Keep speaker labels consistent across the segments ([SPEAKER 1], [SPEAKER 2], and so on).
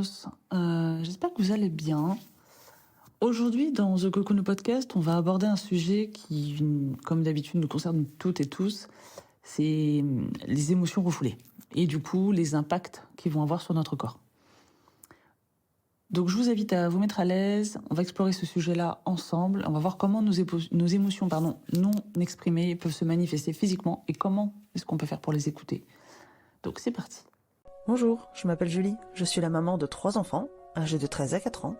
[SPEAKER 1] tous, j'espère que vous allez bien. Aujourd'hui, dans The Cocoon Podcast, on va aborder un sujet qui, comme d'habitude, nous concerne toutes et tous, c'est les émotions refoulées et du coup les impacts qu'ils vont avoir sur notre corps. Donc je vous invite à vous mettre à l'aise, on va explorer ce sujet-là ensemble, on va voir comment nos émotions non exprimées peuvent se manifester physiquement et comment est-ce qu'on peut faire pour les écouter. Donc c'est parti.
[SPEAKER 2] Bonjour, je m'appelle Julie, je suis la maman de 3 enfants, âgés de 13 à 4 ans,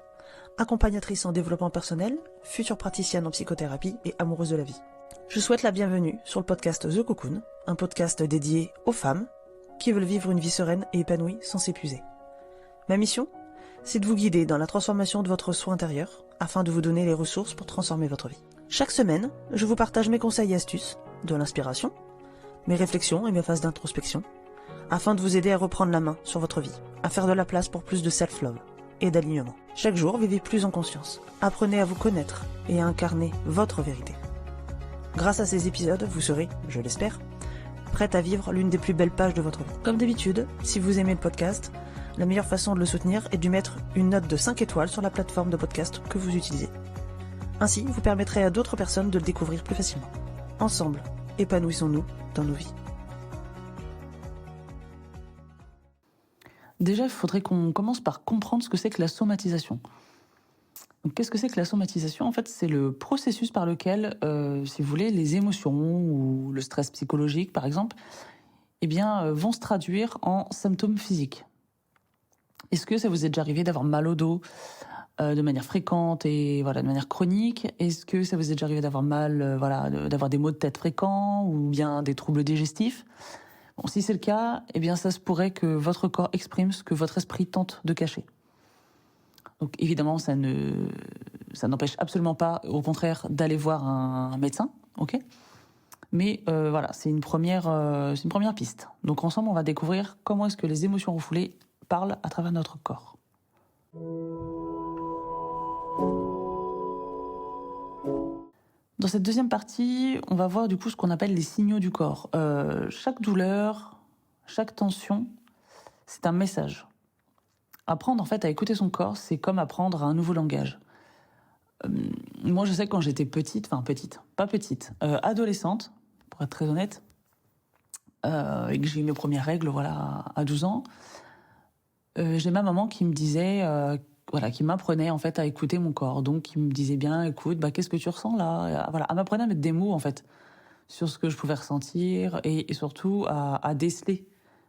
[SPEAKER 2] accompagnatrice en développement personnel, future praticienne en psychothérapie et amoureuse de la vie. Je souhaite la bienvenue sur le podcast The Cocoon, un podcast dédié aux femmes qui veulent vivre une vie sereine et épanouie sans s'épuiser. Ma mission ? C'est de vous guider dans la transformation de votre soi intérieur afin de vous donner les ressources pour transformer votre vie. Chaque semaine, je vous partage mes conseils et astuces, de l'inspiration, mes réflexions et mes phases d'introspection, afin de vous aider à reprendre la main sur votre vie, à faire de la place pour plus de self-love et d'alignement. Chaque jour, vivez plus en conscience. Apprenez à vous connaître et à incarner votre vérité. Grâce à ces épisodes, vous serez, je l'espère, prête à vivre l'une des plus belles pages de votre vie. Comme d'habitude, si vous aimez le podcast, la meilleure façon de le soutenir est de lui mettre une note de 5 étoiles sur la plateforme de podcast que vous utilisez. Ainsi, vous permettrez à d'autres personnes de le découvrir plus facilement. Ensemble, épanouissons-nous dans nos vies.
[SPEAKER 1] Déjà, il faudrait qu'on commence par comprendre ce que c'est que la somatisation. Donc, qu'est-ce que c'est que la somatisation ? En fait, c'est le processus par lequel, si vous voulez, les émotions ou le stress psychologique, par exemple, vont se traduire en symptômes physiques. Est-ce que ça vous est déjà arrivé d'avoir mal au dos de manière fréquente et de manière chronique ? Est-ce que ça vous est déjà arrivé d'avoir mal, d'avoir des maux de tête fréquents ou bien des troubles digestifs ? Bon, si c'est le cas, ça se pourrait que votre corps exprime ce que votre esprit tente de cacher. Donc évidemment, ça n'empêche absolument pas, au contraire, d'aller voir un médecin, ok ? Mais c'est une première piste. Donc ensemble, on va découvrir comment est-ce que les émotions refoulées parlent à travers notre corps. Dans cette deuxième partie, on va voir du coup ce qu'on appelle les signaux du corps. Chaque douleur, chaque tension, c'est un message. Apprendre en fait à écouter son corps, c'est comme apprendre un nouveau langage. Moi, je sais que quand j'étais adolescente, pour être très honnête, et que j'ai eu mes premières règles, à 12 ans, j'ai ma maman qui me disait, qui m'apprenait en fait à écouter mon corps. Donc, qui me disait bien, écoute, qu'est-ce que tu ressens là ? Elle m'apprenait à mettre des mots en fait sur ce que je pouvais ressentir et surtout à déceler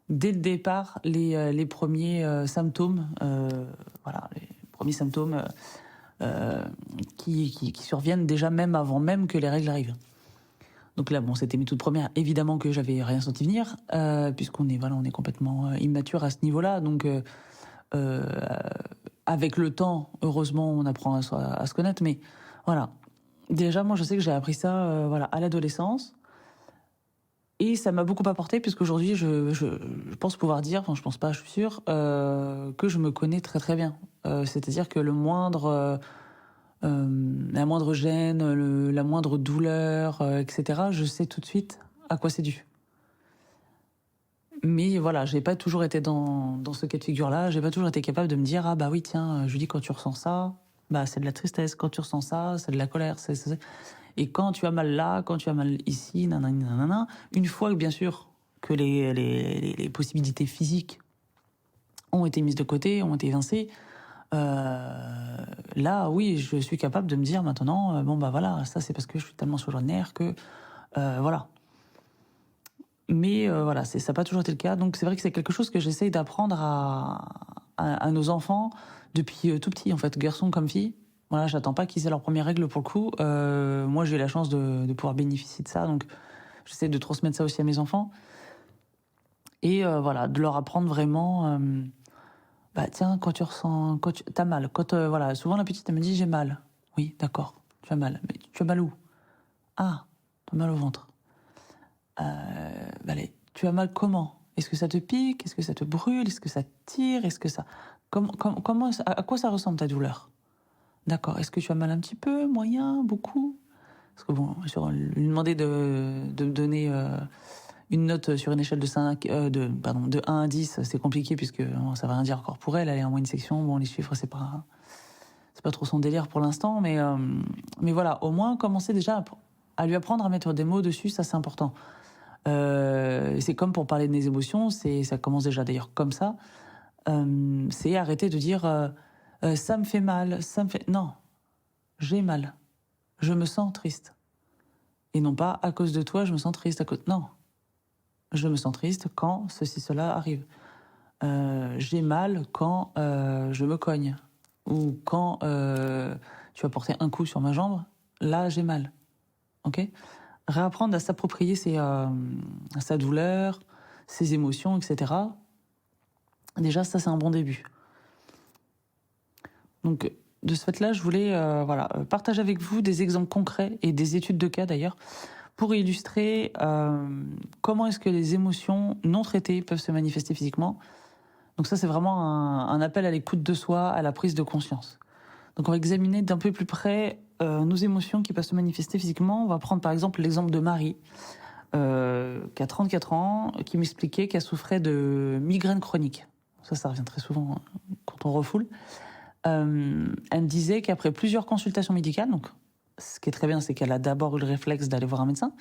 [SPEAKER 1] dès le départ les premiers symptômes, les premiers symptômes qui surviennent déjà même avant même que les règles arrivent. Donc là, c'était mes toutes premières. Évidemment que j'avais rien senti venir, puisqu'on est on est complètement immature à ce niveau-là. Donc avec le temps, heureusement, on apprend à se connaître. Mais voilà, déjà, moi, je sais que j'ai appris ça à l'adolescence. Et ça m'a beaucoup apporté, puisqu'aujourd'hui, je pense pouvoir dire, je pense pas, je suis sûre, que je me connais très très bien. C'est-à-dire que la moindre gêne, la moindre douleur, etc., je sais tout de suite à quoi c'est dû. Mais j'ai pas toujours été dans ce cas de figure-là, j'ai pas toujours été capable de me dire, ah bah oui, tiens, Julie, quand tu ressens ça, c'est de la tristesse, quand tu ressens ça, c'est de la colère, c'est... Et quand tu as mal là, quand tu as mal ici, nanana, une fois que, bien sûr, que les possibilités physiques ont été mises de côté, ont été évincées, là, oui, je suis capable de me dire maintenant, ça c'est parce que je suis tellement sur le nerf que, voilà. Mais ça n'a pas toujours été le cas. Donc c'est vrai que c'est quelque chose que j'essaye d'apprendre à nos enfants depuis tout petit, en fait, garçons comme filles. Voilà, j'attends pas qu'ils aient leurs premières règles pour le coup. Moi, j'ai eu la chance de pouvoir bénéficier de ça, donc j'essaie de transmettre ça aussi à mes enfants. Et de leur apprendre vraiment... tiens, quand t'as mal, souvent la petite, elle me dit, j'ai mal. Oui, d'accord, tu as mal. Mais tu as mal où ? Ah, tu as mal au ventre. Tu as mal comment ? Est-ce que ça te pique ? Est-ce que ça te brûle ? Est-ce que ça te tire ? Est-ce que ça... à quoi ça ressemble ta douleur ? D'accord. Est-ce que tu as mal un petit peu, moyen, beaucoup ? Parce que lui demander de me donner une note sur une échelle de 1 à 10, c'est compliqué puisque ça va rien dire encore pour elle. Elle est en moyenne section. Bon, les chiffres, c'est pas trop son délire pour l'instant, mais voilà, au moins commencer déjà à lui apprendre à mettre des mots dessus, ça c'est important. C'est comme pour parler de mes émotions, ça commence déjà d'ailleurs comme ça. C'est arrêter de dire ça me fait mal, Non, j'ai mal, je me sens triste. Et non pas à cause de toi, je me sens triste. Non, je me sens triste quand ceci, cela arrive. J'ai mal quand je me cogne. Ou quand tu vas porter un coup sur ma jambe, là j'ai mal. Ok ? Réapprendre à s'approprier sa douleur, ses émotions, etc. Déjà, ça c'est un bon début. Donc, de ce fait-là, je voulais partager avec vous des exemples concrets et des études de cas d'ailleurs pour illustrer comment est-ce que les émotions non traitées peuvent se manifester physiquement. Donc ça, c'est vraiment un appel à l'écoute de soi, à la prise de conscience. Donc on va examiner d'un peu plus près nos émotions qui peuvent se manifester physiquement. On va prendre par exemple l'exemple de Marie, qui a 34 ans, qui m'expliquait qu'elle souffrait de migraine chronique. Ça revient très souvent quand on refoule. Elle me disait qu'après plusieurs consultations médicales, donc ce qui est très bien, c'est qu'elle a d'abord eu le réflexe d'aller voir un médecin.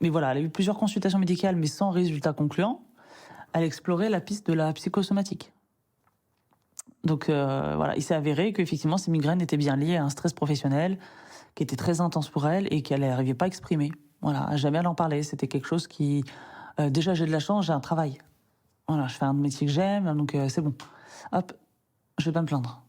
[SPEAKER 1] Mais voilà, elle a eu plusieurs consultations médicales, mais sans résultat concluant. Elle explorait la piste de la psychosomatique. Donc il s'est avéré qu'effectivement, ces migraines étaient bien liées à un stress professionnel qui était très intense pour elle et qu'elle n'arrivait pas à exprimer. Voilà, jamais elle en parlait. C'était quelque chose qui... déjà, j'ai de la chance, j'ai un travail. Voilà, je fais un métier que j'aime, donc c'est bon. Hop, je vais pas me plaindre.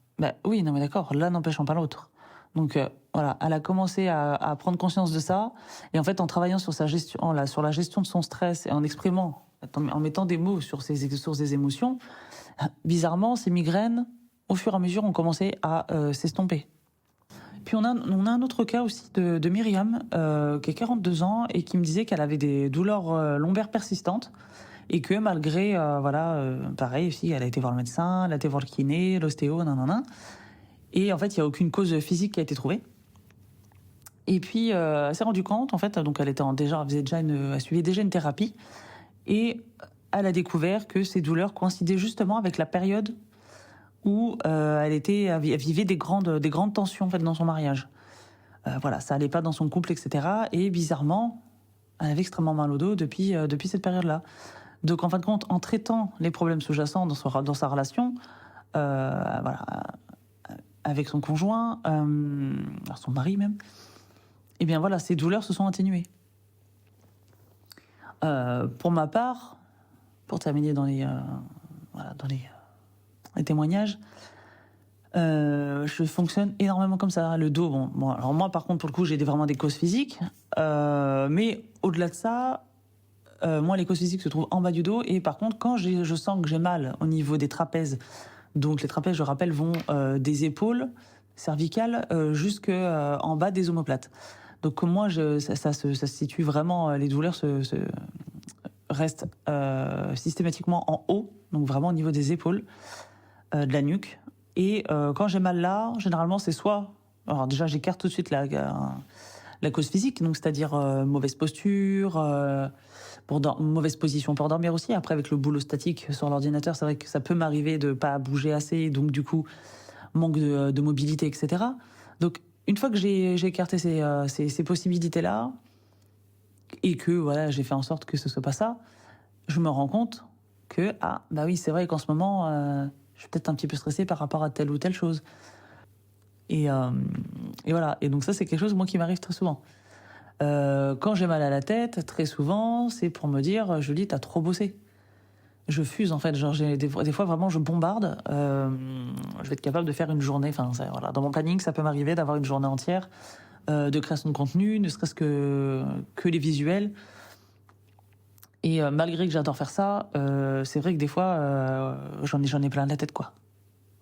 [SPEAKER 1] Oui, non mais d'accord, l'un n'empêchant pas l'autre. Donc elle a commencé à prendre conscience de ça, et en fait en travaillant sur sur la gestion de son stress et en exprimant, en mettant des mots sur ses émotions, bizarrement ces migraines, au fur et à mesure, ont commencé à s'estomper. Puis on a un autre cas aussi de Myriam, qui a 42 ans et qui me disait qu'elle avait des douleurs lombaires persistantes et que malgré, pareil aussi, elle a été voir le médecin, elle a été voir le kiné, l'ostéo, et en fait, il n'y a aucune cause physique qui a été trouvée. Et puis, elle s'est rendue compte, en fait, donc elle suivait déjà une thérapie, et elle a découvert que ces douleurs coïncidaient justement avec la période où elle vivait des grandes tensions en fait dans son mariage. Ça allait pas dans son couple, etc. Et bizarrement, elle avait extrêmement mal au dos depuis cette période-là. Donc en fin de compte, en traitant les problèmes sous-jacents dans sa relation, avec son conjoint, son mari même, et bien voilà, ces douleurs se sont atténuées. Pour ma part, pour terminer dans les témoignages, je fonctionne énormément comme ça. Le dos, alors moi par contre pour le coup j'ai vraiment des causes physiques, mais au-delà de ça, moi les causes physiques se trouvent en bas du dos, et par contre quand je sens que j'ai mal au niveau des trapèzes, donc les trapèzes je rappelle vont des épaules cervicales jusqu'en bas des omoplates. Donc moi ça se situe vraiment, les douleurs restent systématiquement en haut, donc vraiment au niveau des épaules, de la nuque. Et quand j'ai mal là, généralement c'est soit... Alors déjà j'écarte tout de suite la cause physique, donc c'est-à-dire mauvaise posture, mauvaise position pour dormir aussi. Après avec le boulot statique sur l'ordinateur, c'est vrai que ça peut m'arriver de pas bouger assez, donc du coup manque de mobilité, etc. Donc une fois que j'ai écarté ces possibilités-là, et que j'ai fait en sorte que ce soit pas ça, je me rends compte que oui, c'est vrai qu'en ce moment je suis peut-être un petit peu stressée par rapport à telle ou telle chose. Et voilà. Et donc ça, c'est quelque chose, moi, qui m'arrive très souvent. Quand j'ai mal à la tête, très souvent, c'est pour me dire, Julie, t'as trop bossé. Je fuse, en fait. Genre, des fois, vraiment, je bombarde. Je vais être capable de faire une journée. Dans mon planning, ça peut m'arriver d'avoir une journée entière de création de contenu, ne serait-ce que les visuels. Et malgré que j'adore faire ça, c'est vrai que des fois, j'en ai plein la tête, quoi.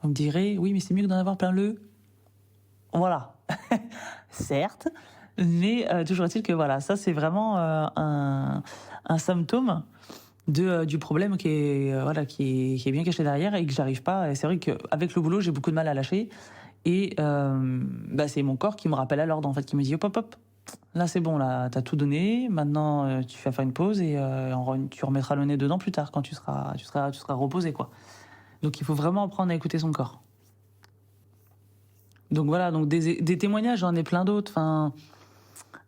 [SPEAKER 1] On me dirait, oui, mais c'est mieux que d'en avoir plein le... Voilà. Certes, mais toujours est-il que ça, c'est vraiment un symptôme du problème qui est bien caché derrière et que j'arrive pas. Et c'est vrai qu'avec le boulot, j'ai beaucoup de mal à lâcher. Et c'est mon corps qui me rappelle à l'ordre, en fait, qui me dit hop, hop, hop, là c'est bon, là t'as tout donné, maintenant tu vas faire une pause et tu remettras le nez dedans plus tard quand tu seras reposé, quoi. Donc il faut vraiment apprendre à écouter son corps. Donc voilà, donc des témoignages, j'en ai plein d'autres. Enfin,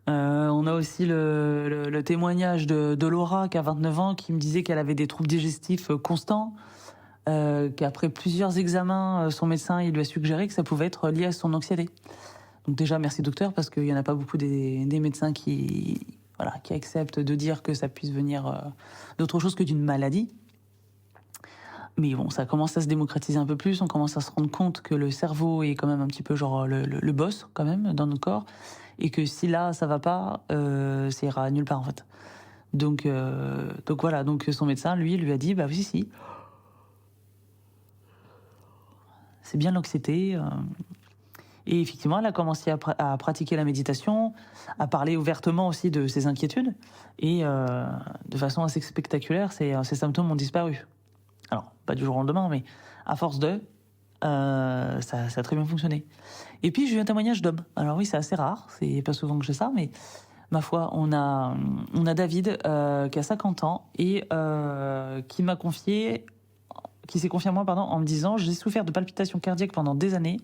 [SPEAKER 1] on a aussi le témoignage de Laura qui a 29 ans, qui me disait qu'elle avait des troubles digestifs constants, qu'après plusieurs examens, son médecin il lui a suggéré que ça pouvait être lié à son anxiété. Donc déjà, merci docteur, parce qu'il n'y en a pas beaucoup des médecins qui acceptent de dire que ça puisse venir d'autre chose que d'une maladie. Mais bon, ça commence à se démocratiser un peu plus, on commence à se rendre compte que le cerveau est quand même un petit peu genre le boss quand même dans notre corps, et que si là ça va pas, ça ira nulle part en fait. Donc voilà, donc son médecin lui a dit bah oui si, c'est bien l'anxiété. Et effectivement, elle a commencé à pratiquer la méditation, à parler ouvertement aussi de ses inquiétudes, et de façon assez spectaculaire, ses symptômes ont disparu. Alors, pas du jour au lendemain, mais à force ça a très bien fonctionné. Et puis, j'ai eu un témoignage d'homme. Alors oui, c'est assez rare, c'est pas souvent que j'ai ça, mais ma foi, on a David qui a 50 ans et qui s'est confié à moi, en me disant « J'ai souffert de palpitations cardiaques pendant des années.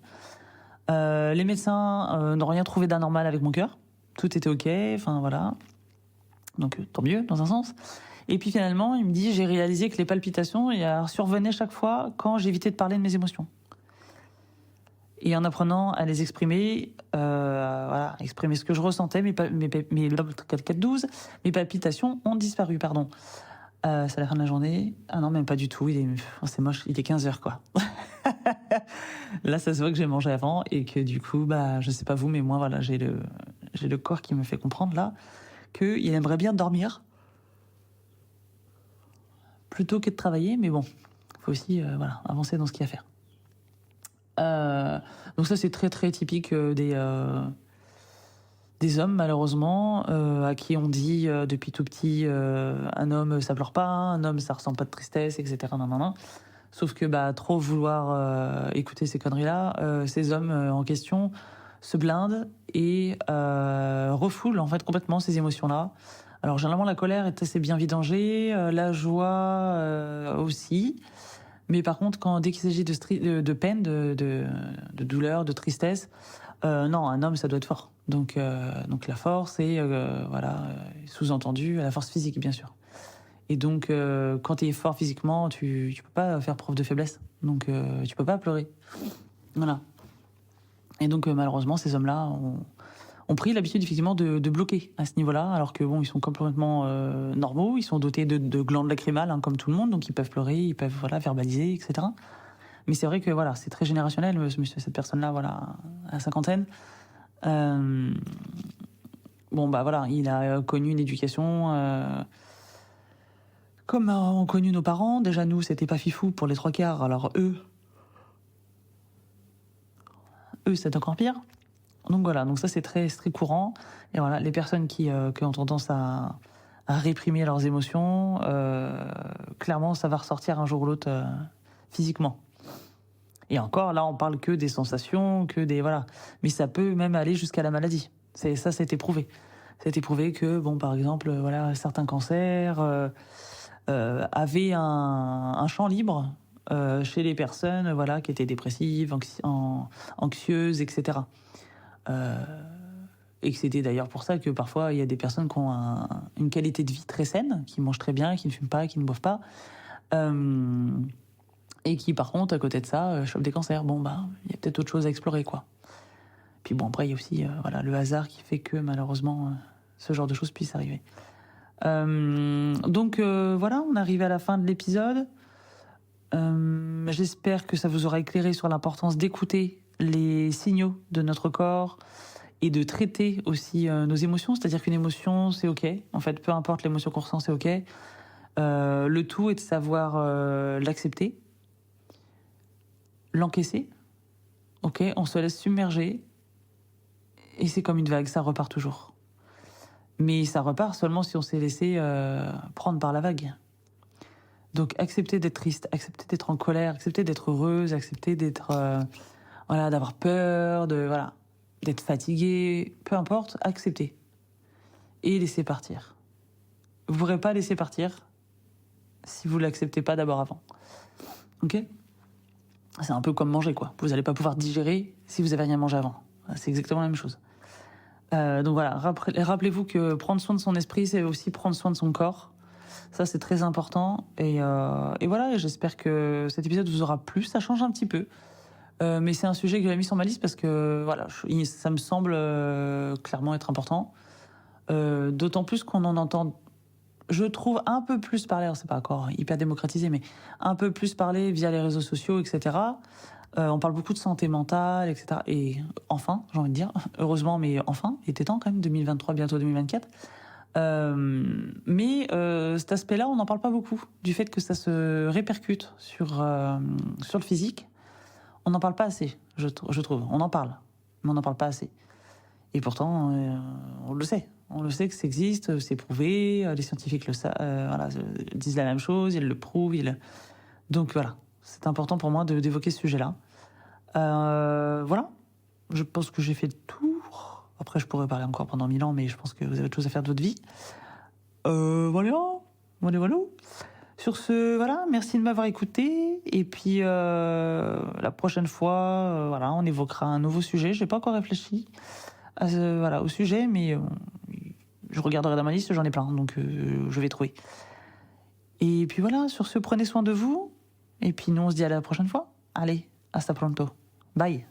[SPEAKER 1] Les médecins n'ont rien trouvé d'anormal avec mon cœur. Tout était ok, enfin voilà. Donc tant mieux, dans un sens. Et puis finalement, il me dit, j'ai réalisé que les palpitations survenaient chaque fois quand j'évitais de parler de mes émotions. Et en apprenant à les exprimer, exprimer ce que je ressentais, mes palpitations ont disparu, pardon. C'est la fin de la journée. Ah non, même pas du tout. C'est moche. Il est 15h, quoi. Là, ça se voit que j'ai mangé avant et que du coup, je sais pas vous, mais moi, voilà, j'ai le corps qui me fait comprendre là qu'il aimerait bien dormir plutôt que de travailler, mais bon, il faut aussi avancer dans ce qu'il y a à faire. Donc ça, c'est très très typique des hommes, malheureusement, à qui on dit depuis tout petit, un homme ça pleure pas, un homme ça ressent pas de tristesse, etc. Sauf que trop vouloir écouter ces conneries-là, ces hommes en question se blindent et refoulent en fait complètement ces émotions-là. Alors généralement la colère est assez bien vidangée, la joie aussi, mais par contre dès qu'il s'agit de peine, de douleur, de tristesse, non, un homme ça doit être fort. Donc la force et sous-entendu la force physique bien sûr. Et donc quand tu es fort physiquement, tu peux pas faire preuve de faiblesse, donc tu peux pas pleurer. Voilà. Et donc malheureusement ces hommes-là ont pris l'habitude effectivement de bloquer à ce niveau-là, alors que bon, ils sont complètement normaux, ils sont dotés de glandes lacrymales comme tout le monde, donc ils peuvent pleurer, ils peuvent verbaliser, etc. Mais c'est vrai que c'est très générationnel, cette personne-là, à la cinquantaine. Il a connu une éducation comme ont connu nos parents. Déjà nous, c'était pas fifou pour les trois quarts, alors eux c'est encore pire. Donc voilà, donc ça c'est très, très courant. Et voilà, les personnes qui ont tendance à réprimer leurs émotions, clairement ça va ressortir un jour ou l'autre physiquement. Et encore, là on parle que des sensations, mais ça peut même aller jusqu'à la maladie. Ça a été prouvé. Ça a été prouvé que, par exemple, certains cancers avaient un champ libre chez les personnes qui étaient dépressives, anxieuses, etc. Et que c'était d'ailleurs pour ça que parfois il y a des personnes qui ont une qualité de vie très saine, qui mangent très bien, qui ne fument pas, qui ne boivent pas, et qui par contre à côté de ça chopent des cancers. Il y a peut-être autre chose à explorer, quoi. Puis après il y a aussi le hasard qui fait que malheureusement ce genre de choses puisse arriver. Donc on arrive à la fin de l'épisode. J'espère que ça vous aura éclairé sur l'importance d'écouter les signaux de notre corps et de traiter aussi nos émotions. C'est-à-dire qu'une émotion, c'est ok. En fait, peu importe l'émotion qu'on ressent, c'est ok. Le tout est de savoir l'accepter, l'encaisser. Ok, on se laisse submerger et c'est comme une vague, ça repart toujours. Mais ça repart seulement si on s'est laissé prendre par la vague. Donc accepter d'être triste, accepter d'être en colère, accepter d'être heureuse, accepter d'être d'avoir peur, d'être fatigué, peu importe, accepter. et laisser partir. Vous ne pourrez pas laisser partir si vous ne l'acceptez pas d'abord avant. Ok ? C'est un peu comme manger, quoi. Vous n'allez pas pouvoir digérer si vous n'avez rien mangé avant. C'est exactement la même chose. Donc voilà, rappelez-vous que prendre soin de son esprit, c'est aussi prendre soin de son corps. Ça, c'est très important. Et voilà, j'espère que cet épisode vous aura plu. Ça change un petit peu. Mais c'est un sujet que j'avais mis sur ma liste parce que voilà, ça me semble clairement être important. D'autant plus qu'on en entend, je trouve, un peu plus parler, alors c'est pas encore hyper démocratisé, mais un peu plus parler via les réseaux sociaux, etc. On parle beaucoup de santé mentale, etc. Et enfin, j'ai envie de dire, heureusement, mais enfin, il était temps quand même, 2023, bientôt 2024. Mais cet aspect-là, on n'en parle pas beaucoup, du fait que ça se répercute sur le physique. On n'en parle pas assez, je trouve. On en parle, mais on n'en parle pas assez. Et pourtant, on le sait. On le sait que ça existe, c'est prouvé, les scientifiques disent la même chose, ils le prouvent. Donc voilà, c'est important pour moi d'évoquer ce sujet-là. Voilà, je pense que j'ai fait le tour. Après, je pourrais parler encore pendant 1000 ans, mais je pense que vous avez autre chose à faire de votre vie. Voilà. Sur ce, voilà, merci de m'avoir écouté. Et puis, la prochaine fois, voilà, on évoquera un nouveau sujet. Je n'ai pas encore réfléchi au sujet, mais je regarderai dans ma liste, j'en ai plein, donc je vais trouver. Et puis voilà, sur ce, prenez soin de vous. Et puis nous, on se dit à la prochaine fois. Allez, hasta pronto. Bye.